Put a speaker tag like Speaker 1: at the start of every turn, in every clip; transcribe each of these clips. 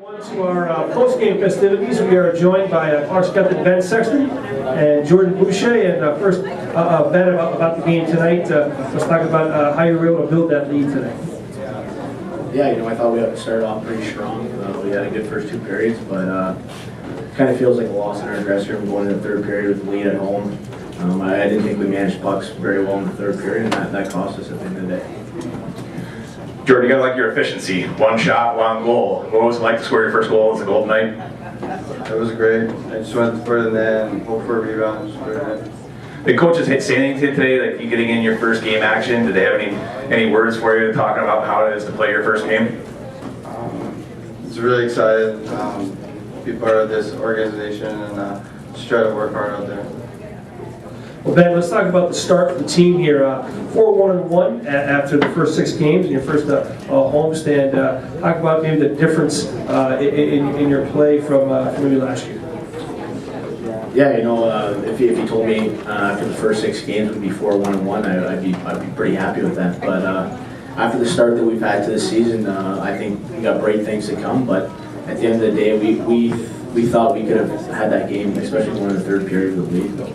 Speaker 1: On to our post-game festivities. We are joined by Clarkson captain Ben Sexton and Jordan Boucher. And first, Ben, about the game tonight. Let's talk about how you were able to build that lead tonight.
Speaker 2: Yeah, I thought we started off pretty strong. We had a good first two periods, but kind of feels like a loss in our dressing room going into the third period with the lead at home. I didn't think we managed pucks very well in the third period, and that cost us at the end of the day.
Speaker 3: Jordan, you gotta like your efficiency. One shot, one goal. What was it like to score your first goal as a Golden Knight?
Speaker 4: It was great. I just went for the net and hoped for a rebound.
Speaker 3: Did coaches say anything today, like you getting in your first game action? Did they have any words for you talking about how it is to play your first game?
Speaker 4: It's really excited to be part of this organization and just try to work hard out there.
Speaker 1: Well, Ben, let's talk about the start of the team here. 4-1-1 after the first 6 games in your first homestand. Talk about maybe the difference in your play from maybe last year.
Speaker 2: Yeah, if you told me after the first 6 games would be 4-1-1, I'd be pretty happy with that. But after the start that we've had to this season, I think we got great things to come. But at the end of the day, we thought we could have had that game, especially going in the third period with the lead.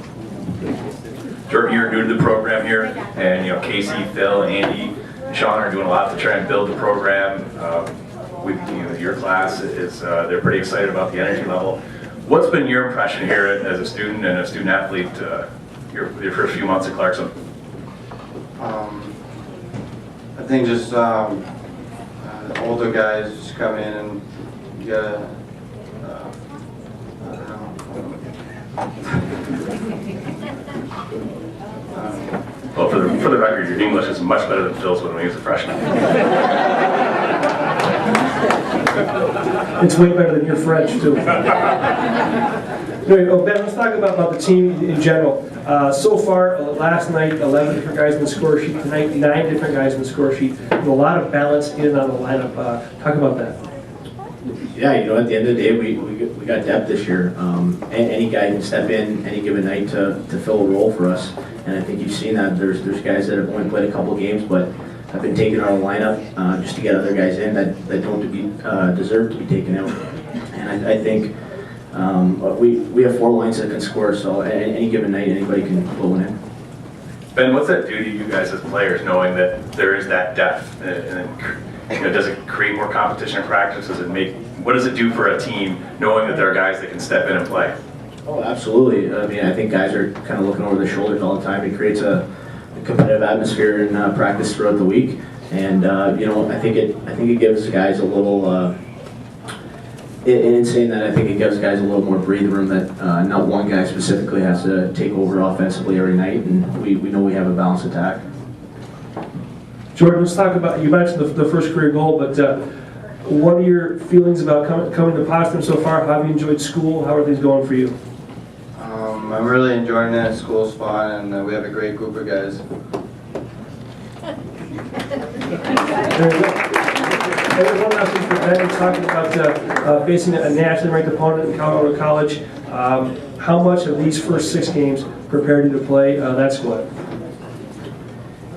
Speaker 3: Jordan, you're new to the program here, and Casey, Phil, Andy, and Sean are doing a lot to try and build the program. With your class they're pretty excited about the energy level. What's been your impression here as a student and a student athlete? Your first few months at Clarkson?
Speaker 4: I think just older guys just come in and you gotta.
Speaker 3: Well, for the record, your English is much better than Phil's when he was a freshman.
Speaker 1: It's way better than your French, too. Anyway, Ben, let's talk about the team in general. So far, last night, 11 different guys in the score sheet. Tonight, 9 different guys in the score sheet. With a lot of balance in and out of the lineup. Talk about that.
Speaker 2: Yeah, at the end of the day, we got depth this year. Any guy can step in any given night to fill a role for us. And I think you've seen that there's guys that have only played a couple games, but have been taken out of the lineup just to get other guys in that don't deserve to be taken out. And I think we have 4 lines that can score, so at any given night, anybody can put one in.
Speaker 3: Ben, what's that do to you guys as players, knowing that there is that depth? And does it create more competition in practice? What does it do for a team knowing that there are guys that can step in and play?
Speaker 2: Oh, absolutely. I mean, I think guys are kind of looking over their shoulders all the time. It creates a competitive atmosphere in practice throughout the week, and I think it gives guys a little. In saying that, I think it gives guys a little more breathing room that not one guy specifically has to take over offensively every night, and we know we have a balanced attack.
Speaker 1: Jordan, let's talk about, you mentioned the first career goal, but what are your feelings about coming to Potsdam so far? How have you enjoyed school? How are things going for you?
Speaker 4: I'm really enjoying it. School's fun, and we have a great group of guys.
Speaker 1: There you go. There's one last thing for Ben. He's talking about facing a nationally ranked opponent in Colorado College. How much of these first 6 games prepared you to play that squad?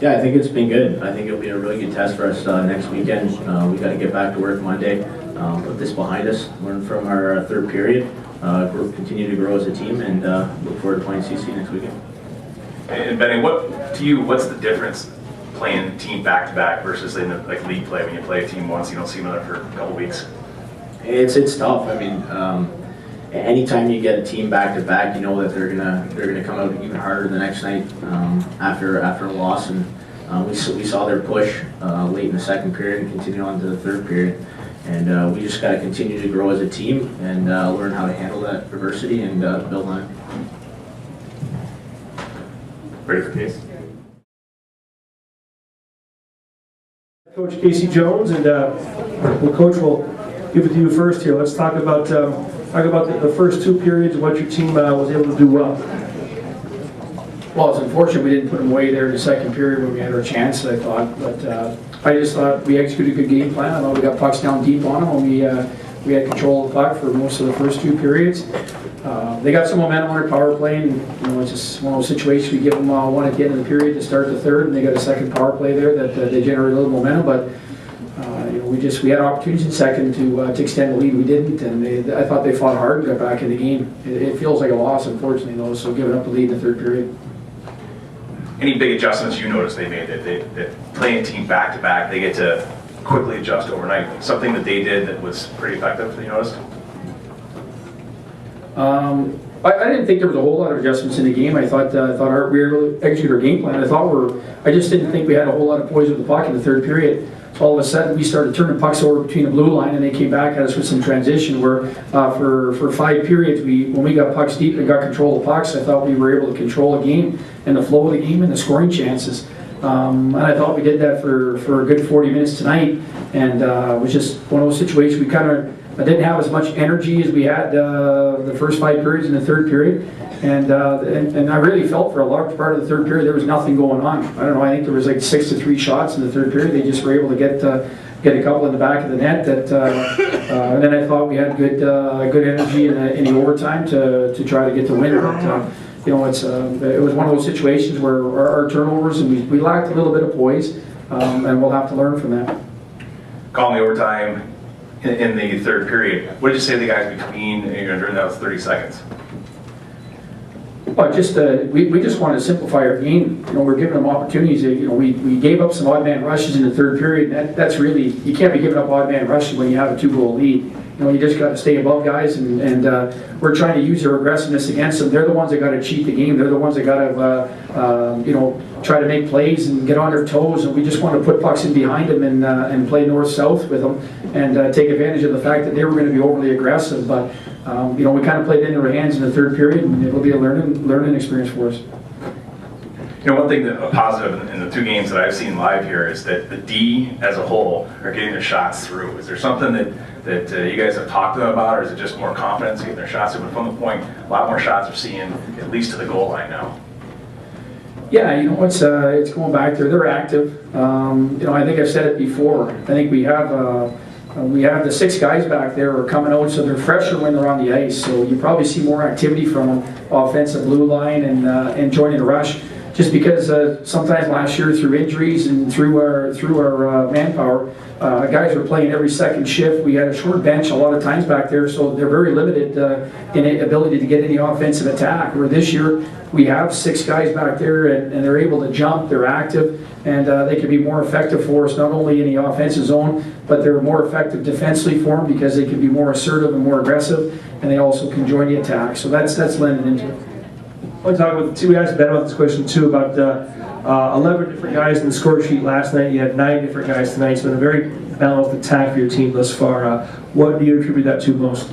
Speaker 2: Yeah, I think it's been good. I think it'll be a really good test for us next weekend. We got to get back to work Monday, put this behind us, learn from our third period, continue to grow as a team, and look forward to playing CC next weekend.
Speaker 3: And Benny, what's the difference playing team back-to-back versus in league play? When you play a team once, you don't see another for a couple weeks.
Speaker 2: It's tough. I mean, anytime you get a team back-to-back, you know that they're gonna come out even harder the next night after a loss, and we saw their push late in the second period and continue on to the third period, and we just got to continue to grow as a team and learn how to handle that adversity and build on it.
Speaker 3: Ready for Case?
Speaker 1: Coach Casey Jones, and Coach will give it to you first here. Let's talk about the first 2 periods and what your team was able to do well.
Speaker 5: Well, it's unfortunate we didn't put them away there in the second period when we had our chance, I thought. But I just thought we executed a good game plan. I thought we got pucks down deep on them when we had control of the puck for most of the first 2 periods. They got some momentum on their power play, and it's just one of those situations we give them one at the end of the period to start the third, and they got a second power play there that they generate a little momentum. But we had opportunities in second to extend the lead. We didn't, and I thought they fought hard and got back in the game. It feels like a loss, unfortunately, though, so giving up the lead in the third period.
Speaker 3: Any big adjustments you noticed they made, that playing a team back to back, they get to quickly adjust overnight? Something that they did that was pretty effective that you noticed?
Speaker 5: I didn't think there was a whole lot of adjustments in the game. I thought we were able to execute our game plan. I just didn't think we had a whole lot of poise with the puck in the third period. So all of a sudden we started turning pucks over between the blue line, and they came back at us with some transition where for 5 periods, when we got pucks deep and got control of pucks, I thought we were able to control the game and the flow of the game and the scoring chances. And I thought we did that for a good 40 minutes tonight, and it was just one of those situations we kind of didn't have as much energy as we had the first 5 periods in the third period, and I really felt for a large part of the third period there was nothing going on. I don't know, I think there was like 6 to 3 shots in the third period. They just were able to get a couple in the back of the net and then I thought we had good energy in the overtime to try to get the win. But, you know, it was one of those situations where our turnovers, and we lacked a little bit of poise, and we'll have to learn from that.
Speaker 3: Calling the overtime in the third period, what did you say to the guys between, during those 30 seconds?
Speaker 5: Well, we just wanted to simplify our game. You know, we're giving them opportunities. You know, we gave up some odd man rushes in the third period. That's really, you can't be giving up odd man rushes when you have a 2-goal lead. You know, you just got to stay above guys, and we're trying to use their aggressiveness against them. They're the ones that got to cheat the game. They're the ones that got to, you know, try to make plays and get on their toes. And we just want to put pucks in behind them and play north-south with them and take advantage of the fact that they were going to be overly aggressive. But you know, we kind of played into their hands in the third period, and it'll be a learning experience for us.
Speaker 3: You know, one thing that a positive in the 2 games that I've seen live here is that the D as a whole are getting their shots through. Is there something that you guys have talked to them about, or is it just more confidence getting their shots through? But from the point, a lot more shots are seeing at least to the goal line now.
Speaker 5: Yeah, you know, it's going back there. They're active. You know, I think I've said it before. I think we have the 6 guys back there are coming out, so they're fresher when they're on the ice. So you probably see more activity from them, offensive blue line and joining the rush. Just because sometimes last year through injuries and through our manpower, guys were playing every second shift. We had a short bench a lot of times back there, so they're very limited in ability to get any offensive attack. Where this year we have 6 guys back there, and they're able to jump, they're active, and they can be more effective for us, not only in the offensive zone, but they're more effective defensively for them because they can be more assertive and more aggressive, and they also can join the attack. So that's lending into it.
Speaker 1: I want to talk about we asked Ben about this question too, about 11 different guys in the score sheet last night. You had 9 different guys tonight. It's been a very balanced attack for your team thus far. What do you attribute that to most?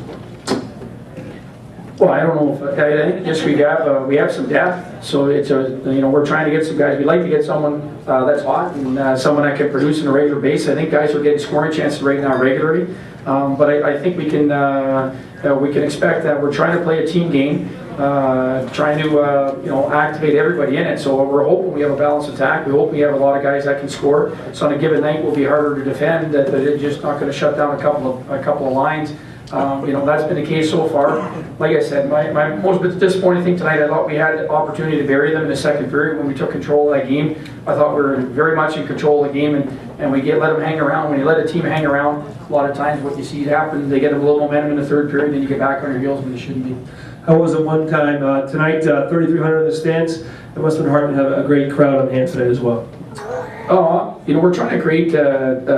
Speaker 5: Well, I don't know if I think just we have some depth, so it's you know, we're trying to get some guys. We'd like to get someone that's hot and someone that can produce on a regular basis. I think guys are getting scoring chances right now regularly, but I think we can expect that we're trying to play a team game. Trying to you know, activate everybody in it. So we're hoping we have a balanced attack. We hope we have a lot of guys that can score. So on a given night, we'll be harder to defend. That they're just not going to shut down a couple of lines. You know, that's been the case so far. Like I said, my most disappointing thing tonight, I thought we had the opportunity to bury them in the second period when we took control of that game. I thought we were very much in control of the game, and we let them hang around. When you let a team hang around, a lot of times what you see happen, they get a little momentum in the third period, and then you get back on your heels when you shouldn't be.
Speaker 1: How was it one time tonight? 3,300 in the stands. It must have been hard to have a great crowd on hand tonight as well.
Speaker 5: You know, we're trying to create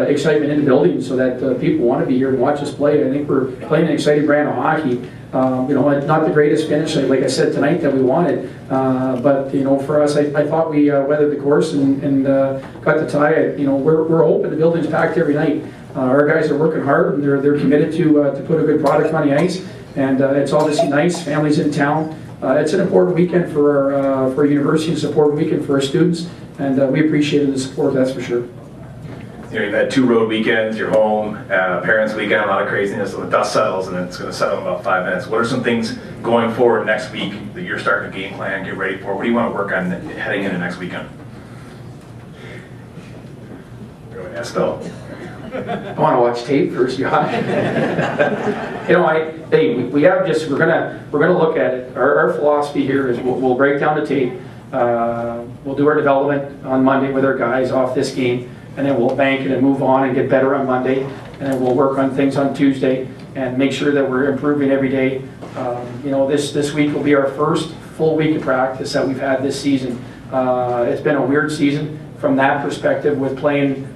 Speaker 5: excitement in the building so that people want to be here and watch us play. I think we're playing an exciting brand of hockey. You know, not the greatest finish, like I said tonight, that we wanted. But you know, for us, I thought we weathered the course and got the tie. You know, we're hoping the building's packed every night. Our guys are working hard, and they're committed to put a good product on the ice. And it's obviously nice. Families in town. It's an important weekend for our university. It's an important weekend for our students, and we appreciated the support. That's for sure.
Speaker 3: You know, you've had 2 road weekends. You're home. Parents' weekend. A lot of craziness. So the dust settles, and it's going to settle in about 5 minutes. What are some things going forward next week that you're starting to game plan, get ready for? What do you want to work on heading into next weekend? Yes, Phil.
Speaker 5: I want to watch tape first, Josh. You know, we have just we're gonna look at it. Our philosophy here is we'll break down the tape. We'll do our development on Monday with our guys off this game, and then we'll bank it and move on and get better on Monday, and then we'll work on things on Tuesday and make sure that we're improving every day. You know, this week will be our first full week of practice that we've had this season. It's been a weird season from that perspective with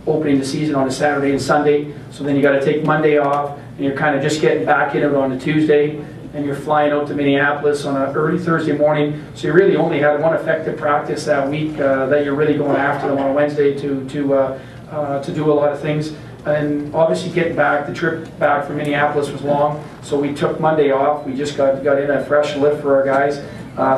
Speaker 5: opening the season on a Saturday and Sunday. So then you got to take Monday off, and you're kind of just getting back in it on a Tuesday, and you're flying out to Minneapolis on an early Thursday morning. So you really only had one effective practice that week that you're really going after them on a Wednesday to do a lot of things. And obviously getting back, the trip back from Minneapolis was long, so we took Monday off. We just got in a fresh lift for our guys,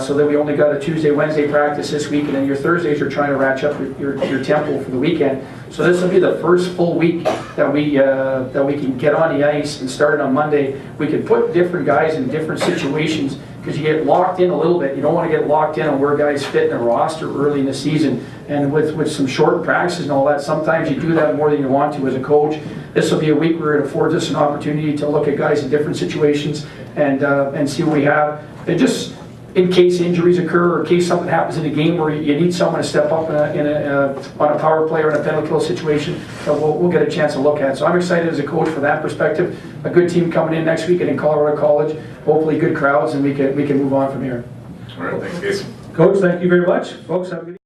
Speaker 5: so that we only got a Tuesday, Wednesday practice this week, and then your Thursdays are trying to ratchet up your tempo for the weekend. So this will be the first full week that we can get on the ice and start it on Monday. We can put different guys in different situations because you get locked in a little bit. You don't want to get locked in on where guys fit in a roster early in the season. And with some short practices and all that, sometimes you do that more than you want to as a coach. This will be a week where it affords us an opportunity to look at guys in different situations and see what we have. And just in case injuries occur or in case something happens in a game where you need someone to step up on a power play or in a penalty kill situation, we'll get a chance to look at. So I'm excited as a coach for that perspective. A good team coming in next week and in Colorado College. Hopefully good crowds, and we can move on from here.
Speaker 3: All right, thanks, Casey.
Speaker 1: Coach, thank you very much. Folks, have a good evening.